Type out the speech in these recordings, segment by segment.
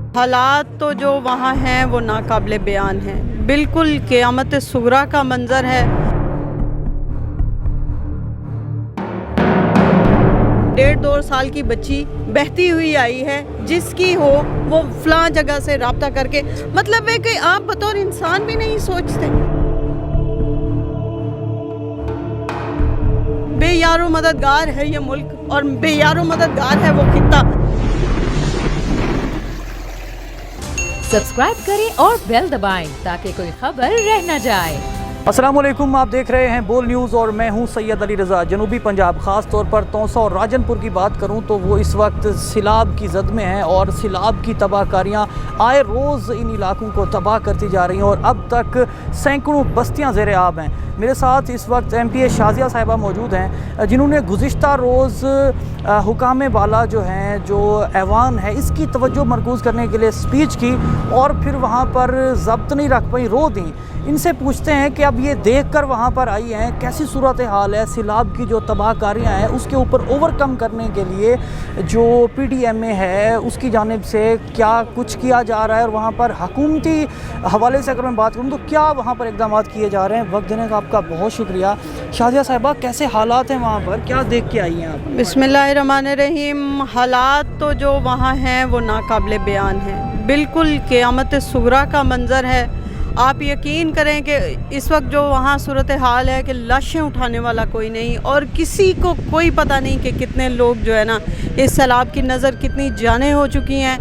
हालात तो जो वहाँ हैं वो नाकाबिले बयान हैं, बिल्कुल क़यामत सुगरा का मंज़र है। 1.5-2 साल की बच्ची बहती हुई आई है, जिसकी हो वो फलां जगह से राब्ता करके, मतलब है कि आप बतौर इंसान भी नहीं सोचते। बेयारो मददगार है ये मुल्क और बेयारो मददगार है वो खित्ता। सब्सक्राइब करें और बेल दबाएं ताकि कोई खबर रह न जाए। अस्सलामुअलैकुम, आप देख रहे हैं बोल न्यूज़ और मैं हूं सैयद अली रज़ा। जनूबी पंजाब ख़ास तौर पर तौसा और राजनपुर की बात करूं तो वो इस वक्त सैलाब की जद में हैं और सैलाब की तबाहकारियां आए रोज़ इन इलाकों को तबाह करती जा रही हैं और अब तक सैकड़ों बस्तियां ज़ेर आब हैं। मेरे साथ इस वक्त MPA शाज़िया साहिबा मौजूद हैं, जिन्होंने गुज़िश्ता रोज़ हुकाम बाला जो हैं, जो ऐवान है, इसकी तवज्जो मरकूज़ करने के लिए स्पीच की और फिर वहाँ पर ज़ब्त नहीं रख पाई, रो दी। इनसे पूछते हैं कि अब ये देख कर वहाँ पर आई हैं, कैसी सूरत हाल है, सैलाब की जो तबाहकारियाँ हैं उसके ऊपर ओवरकम करने के लिए जो PDMA है उसकी जानिब से क्या कुछ किया जा रहा है और वहाँ पर हुकूमती हवाले से अगर मैं बात करूँ तो क्या वहाँ पर इक़दाम किए जा रहे हैं। वक्त देने का आपका बहुत शुक्रिया। शाज़िया साहिबा, कैसे हालात हैं वहाँ पर, क्या देख के आई हैं आप? बिस्मिल्लाहिर्रहमानिर्रहीम। हालात तो जो वहाँ हैं वो नाकाबिले बयान हैं, बिल्कुल क़यामत सुगरा का मंज़र है। आप यकीन करें कि इस वक्त जो वहाँ सूरत हाल है कि लाशें उठाने वाला कोई नहीं और किसी को कोई पता नहीं कि कितने लोग जो है ना इस सैलाब की नज़र, कितनी जानें हो चुकी हैं,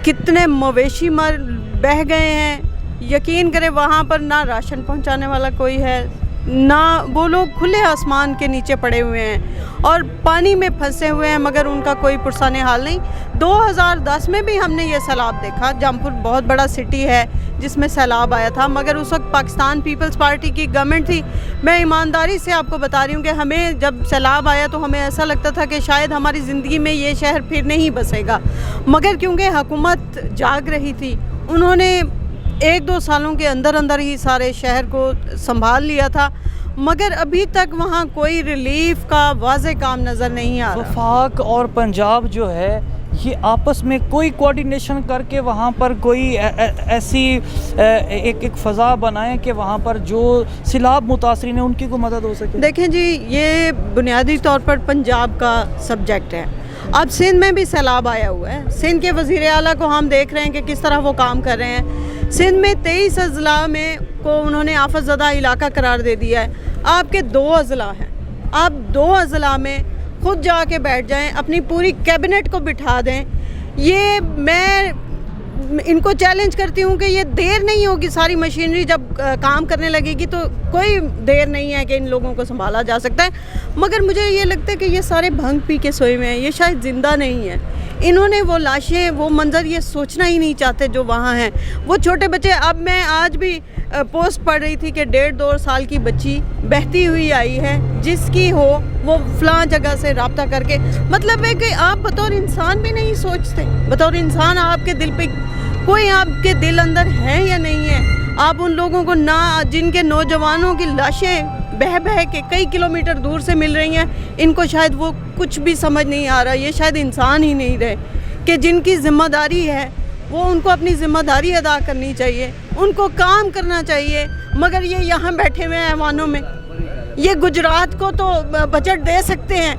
कितने मवेशी मर बह गए हैं। यकीन करें वहाँ पर ना राशन पहुँचाने वाला कोई है, ना वो लोग खुले आसमान के नीचे पड़े हुए हैं और पानी में फंसे हुए हैं, मगर उनका कोई पुरसाने हाल नहीं। 2010 में भी हमने ये सैलाब देखा। जमपुर बहुत बड़ा सिटी है जिसमें सैलाब आया था, मगर उस वक्त पाकिस्तान पीपल्स पार्टी की गवर्नमेंट थी। मैं ईमानदारी से आपको बता रही हूँ कि हमें जब सैलाब आया तो हमें ऐसा लगता था कि शायद हमारी ज़िंदगी में ये शहर फिर नहीं बसेगा, मगर क्योंकि हुकूमत जाग रही थी, उन्होंने 1-2 सालों के अंदर अंदर ही सारे शहर को संभाल लिया था, मगर अभी तक वहाँ कोई रिलीफ का वाज़े काम नज़र नहीं आ रहा। वफाक और पंजाब जो है ये आपस में कोई कोऑर्डिनेशन करके वहाँ पर कोई ऐसी एक फ़ज़ा बनाएं कि वहाँ पर जो सैलाब मुतासरीन है उनकी को मदद हो सके। देखें जी, ये बुनियादी तौर पर पंजाब का सब्जेक्ट है। अब सिंध में भी सैलाब आया हुआ है। सिंध के वज़ीर आला को हम देख रहे हैं कि किस तरह वो काम कर रहे हैं। सिंध में 23 अज़ला में को उन्होंने आफत ज़दा इलाका करार दे दिया है। आपके 2 अज़ला हैं, आप 2 अज़ला में खुद जाके बैठ जाएं, अपनी पूरी कैबिनेट को बिठा दें। ये मैं इनको चैलेंज करती हूँ कि ये देर नहीं होगी, सारी मशीनरी जब काम करने लगेगी तो कोई देर नहीं है कि इन लोगों को संभाला जा सकता है। मगर मुझे ये लगता है कि ये सारे भंग पी के सोए हुए हैं, ये शायद ज़िंदा नहीं है। इन्होंने वो लाशें, वो मंज़र ये सोचना ही नहीं चाहते जो वहाँ हैं। वो छोटे बच्चे, अब मैं आज भी पोस्ट पढ़ रही थी कि 1.5-2 साल की बच्ची बहती हुई आई है, जिसकी हो वो फलां जगह से राब्ता करके, मतलब है कि आप बतौर इंसान भी नहीं सोचते। बतौर इंसान आपके दिल पे कोई आपके दिल अंदर है या नहीं है? आप उन लोगों को ना, जिनके नौजवानों की लाशें बह बह के कई किलोमीटर दूर से मिल रही हैं, इनको शायद वो कुछ भी समझ नहीं आ रहा। ये शायद इंसान ही नहीं रहे कि जिनकी ज़िम्मेदारी है वो उनको अपनी ज़िम्मेदारी अदा करनी चाहिए, उनको काम करना चाहिए। मगर ये यहाँ बैठे हुए हैं ऐवानों में। ये गुजरात को तो बजट दे सकते हैं,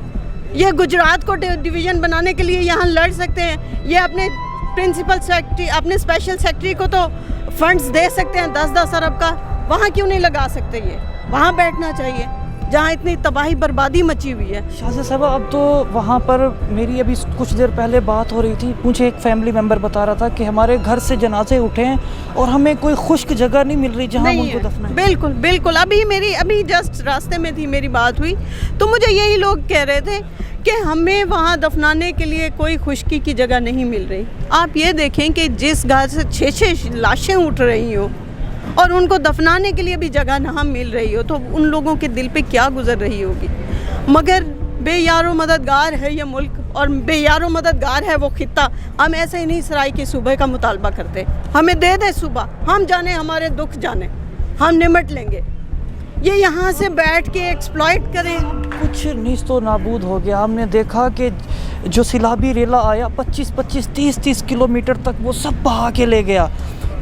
ये गुजरात को डिवीज़न बनाने के लिए यहाँ लड़ सकते हैं, ये अपने प्रिंसिपल सेक्रेटरी, अपने स्पेशल सेक्रेटरी को तो फंड्स दे सकते हैं 10-10 अरब का। वहाँ क्यों नहीं लगा सकते? ये वहाँ बैठना चाहिए जहाँ इतनी तबाही बर्बादी मची हुई है। शाज़िया साहबा, अब तो वहाँ पर मेरी अभी कुछ देर पहले बात हो रही थी, मुझे एक फैमिली मेम्बर बता रहा था कि हमारे घर से जनाजे उठे हैं और हमें कोई खुश्क जगह नहीं मिल रही जहाँ उनको दफनाएं। बिल्कुल बिल्कुल, अभी जस्ट रास्ते में थी, मेरी बात हुई तो मुझे यही लोग कह रहे थे कि हमें वहाँ दफनाने के लिए कोई खुश्की की जगह नहीं मिल रही। आप ये देखें कि जिस घर से 6-6 लाशें उठ रही हो और उनको दफनाने के लिए भी जगह ना मिल रही हो, तो उन लोगों के दिल पे क्या गुजर रही होगी। मगर बेयारो मददगार है ये मुल्क और बेयारो मददगार है वो खित्ता। हम ऐसे ही नहीं सराय की सूबे का मुतालबा करते, हमें दे दे सूबा, हम जाने, हमारे दुख जाने, हम निमट लेंगे। ये यहाँ से बैठ के एक्सप्लॉइट करें। कुछ नीस्तो नाबूद हो गया। हमने देखा कि जो सैलाबी रेला आया 25-25, 30-30 किलोमीटर तक वो सब बहा के ले गया।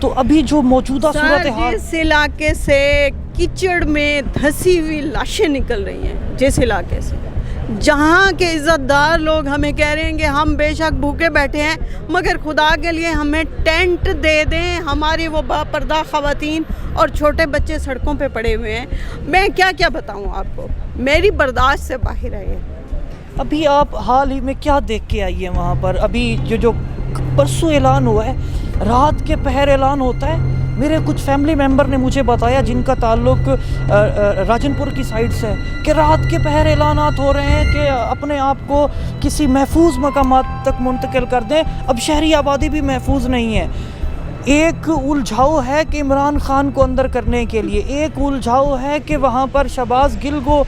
तो अभी जो मौजूदा सूरत हाल, जिस इलाके से कीचड़ में धसी हुई लाशें निकल रही हैं, जिस इलाके से, जहाँ के इज़्ज़तदार लोग हमें कह रहे हैं कि हम बेशक भूखे बैठे हैं मगर खुदा के लिए हमें टेंट दे दें, हमारी वो बापर्दा ख़वातीन और छोटे बच्चे सड़कों पे पड़े हुए हैं। मैं क्या क्या बताऊँ आपको, मेरी बर्दाश्त से बाहर है ये। अभी आप हाल ही में क्या देख के आई हैं वहाँ पर? अभी जो परसों ऐलान हुआ है, रात के पहर ऐलान होता है। मेरे कुछ फैमिली मेंबर ने मुझे बताया जिनका ताल्लुक राजनपुर की साइड से है कि रात के पहर ऐलानात हो रहे हैं कि अपने आप को किसी महफूज मकामात तक मुंतकिल कर दें। अब शहरी आबादी भी महफूज नहीं है। एक उलझाव है कि इमरान खान को अंदर करने के लिए, एक उलझाव है कि वहाँ पर शहबाज गिल को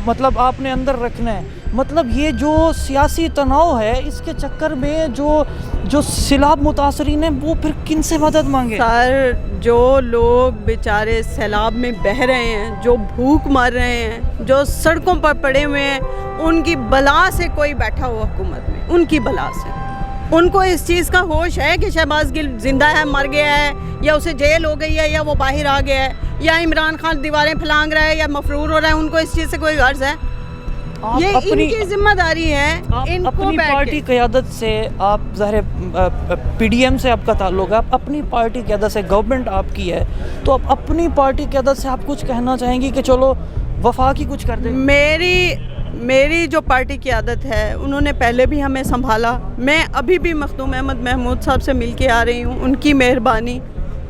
मतलब आपने अंदर रखना है। मतलब ये जो सियासी तनाव है, इसके चक्कर में जो सैलाब मुतासरीन हैं वो फिर किन से मदद मांगे? सर, जो लोग बेचारे सैलाब में बह रहे हैं, जो भूख मर रहे हैं, जो सड़कों पर पड़े हुए हैं, उनकी बला से कोई बैठा हुआ हुकूमत में, उनकी बला से उनको इस चीज़ का होश है कि शहबाज गिल जिंदा है, मर गया है, या उसे जेल हो गई है, या वो बाहर आ गया है, या इमरान खान दीवारें फलांग रहा है या मफरूर हो रहा है। उनको इस चीज़ से कोई गर्ज है? ये इनकी जिम्मेदारी है। इनको अपनी पार्टी क़यादत से, आप ज़ाहिर PDM से आपका ताल्लुक है, आप अपनी पार्टी क़यादत से, गवर्नमेंट आपकी है, तो आप अपनी पार्टी क़यादत से आप कुछ कहना चाहेंगी कि चलो वफाकी कुछ कर दे? मेरी जो पार्टी की आदत है, उन्होंने पहले भी हमें संभाला। मैं अभी भी मखदूम अहमद महमूद साहब से मिल के आ रही हूँ, उनकी मेहरबानी।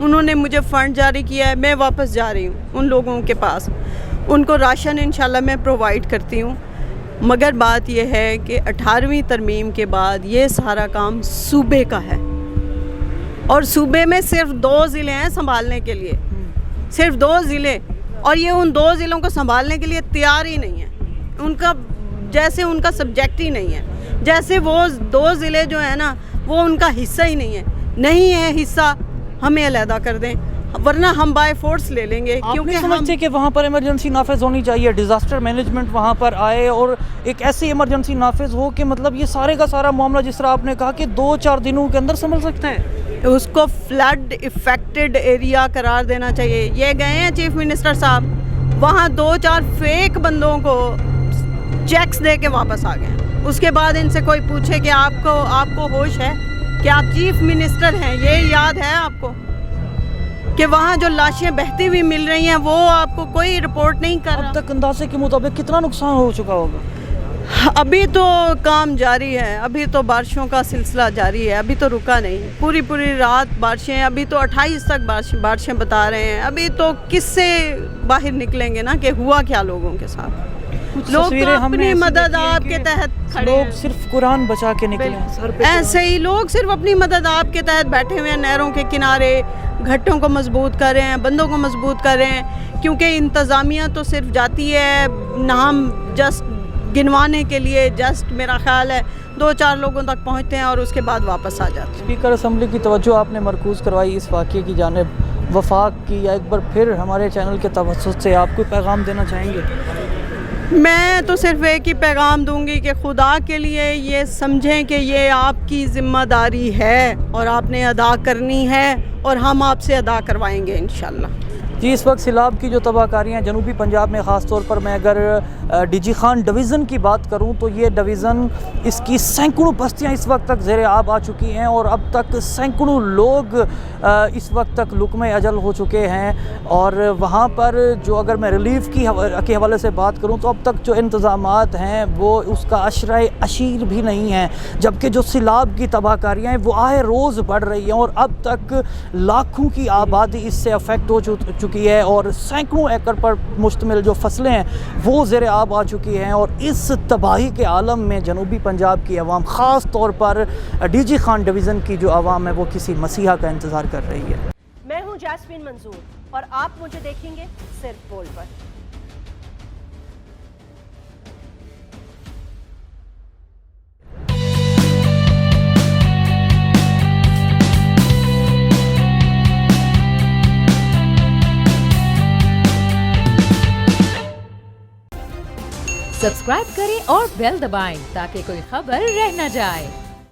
उन्होंने मुझे फ़ंड जारी किया है, मैं वापस जा रही हूँ उन लोगों के पास। उनको राशन इंशाल्लाह मैं प्रोवाइड करती हूँ। मगर बात यह है कि 18वीं तरमीम के बाद ये सारा काम सूबे का है, और सूबे में सिर्फ 2 ज़िले हैं संभालने के लिए, सिर्फ 2 ज़िले, और ये उन 2 ज़िलों को संभालने के लिए तैयार ही नहीं है। उनका जैसे उनका सब्जेक्ट ही नहीं है, जैसे वो 2 ज़िले जो है ना, वो उनका हिस्सा ही नहीं है हिस्सा, हमें अलहदा कर दें, वरना हम बाय फोर्स ले लेंगे। क्योंकि समझते कि वहाँ पर इमरजेंसी नाफिज होनी चाहिए, डिज़ास्टर मैनेजमेंट वहाँ पर आए और एक ऐसी इमरजेंसी नाफिज हो कि मतलब ये सारे का सारा मामला, जिस तरह आपने कहा कि 2-4 दिनों के अंदर संभल सकता है, उसको फ्लड इफेक्टेड एरिया करार देना चाहिए। ये गए हैं चीफ मिनिस्टर साहब, वहाँ 2-4 फेक बंदों को चेक्स दे के वापस आ गए। उसके बाद इनसे कोई पूछे कि आपको होश है कि आप चीफ मिनिस्टर हैं, ये याद है आपको कि वहाँ जो लाशें बहती हुई मिल रही हैं वो आपको कोई रिपोर्ट नहीं कर रहा? अब तक अंदाजे के मुताबिक कितना नुकसान हो चुका होगा? अभी तो काम जारी है, अभी तो बारिशों का सिलसिला जारी है, अभी तो रुका नहीं। पूरी रात बारिशें, अभी तो 28 तक बारिशें बता रहे हैं। अभी तो किससे बाहर निकलेंगे ना कि हुआ क्या लोगों के साथ। लोग तो अपनी मदद आपके तहत खड़े, लोग सिर्फ कुरान बचा के निकले, ऐसे ही लोग सिर्फ अपनी मदद आपके तहत बैठे हुए हैं, नहरों के किनारे घाटों को मजबूत कर रहे हैं, बंदों को मजबूत कर रहे हैं। क्योंकि इंतज़ामिया तो सिर्फ जाती है नाम जस्ट गिनवाने के लिए, जस्ट मेरा ख्याल है 2-4 लोगों तक पहुँचते हैं और उसके बाद वापस आ जाते हैं। स्पीकर असम्बली की तवज्जो आपने मरकूज़ करवाई इस वाक़े की जानिब वफाक की, या एक बार फिर हमारे चैनल के तवज्जुह से आप कोई पैगाम देना चाहेंगे? मैं तो सिर्फ एक ही पैगाम दूंगी कि खुदा के लिए ये समझें कि ये आपकी ज़िम्मेदारी है और आपने अदा करनी है, और हम आपसे अदा करवाएंगे इंशाल्लाह। जी, इस वक्त सैलाब की जो तबाहकारियाँ जनूबी पंजाब में ख़ास तौर पर मैं अगर DG खान डिवीज़न की बात करूँ तो ये डिवीज़न, इसकी सैकड़ों बस्तियाँ इस वक्त तक ज़ेरे आब आ चुकी हैं और अब तक सैकड़ों लोग इस वक्त तक लुक़्मे अजल हो चुके हैं। और वहाँ पर जो अगर मैं रिलीफ़ के हवाले से बात करूँ तो अब तक जो इंतज़ामात हैं वो उसका अशराए अशीर भी नहीं है, जबकि जो सैलाब की तबाहकारियाँ हैं वो आए रोज़ बढ़ रही हैं और अब तक लाखों की आबादी इससे अफेक्ट हो चुकी है और सैकड़ों एकड़ पर मुश्तमिल जो फसलें हैं वो ज़ेरे आब आ चुकी हैं। और इस तबाही के आलम में जनूबी पंजाब की आवाम, ख़ास तौर पर DG खान डिवीज़न की जो आवाम है, वो किसी मसीहा का इंतज़ार कर रही है। मैं हूं जैस्मिन मंजूर और आप मुझे देखेंगे सिर्फ बोल पर। सब्सक्राइब करें और बेल दबाएं ताकि कोई खबर रह न जाए।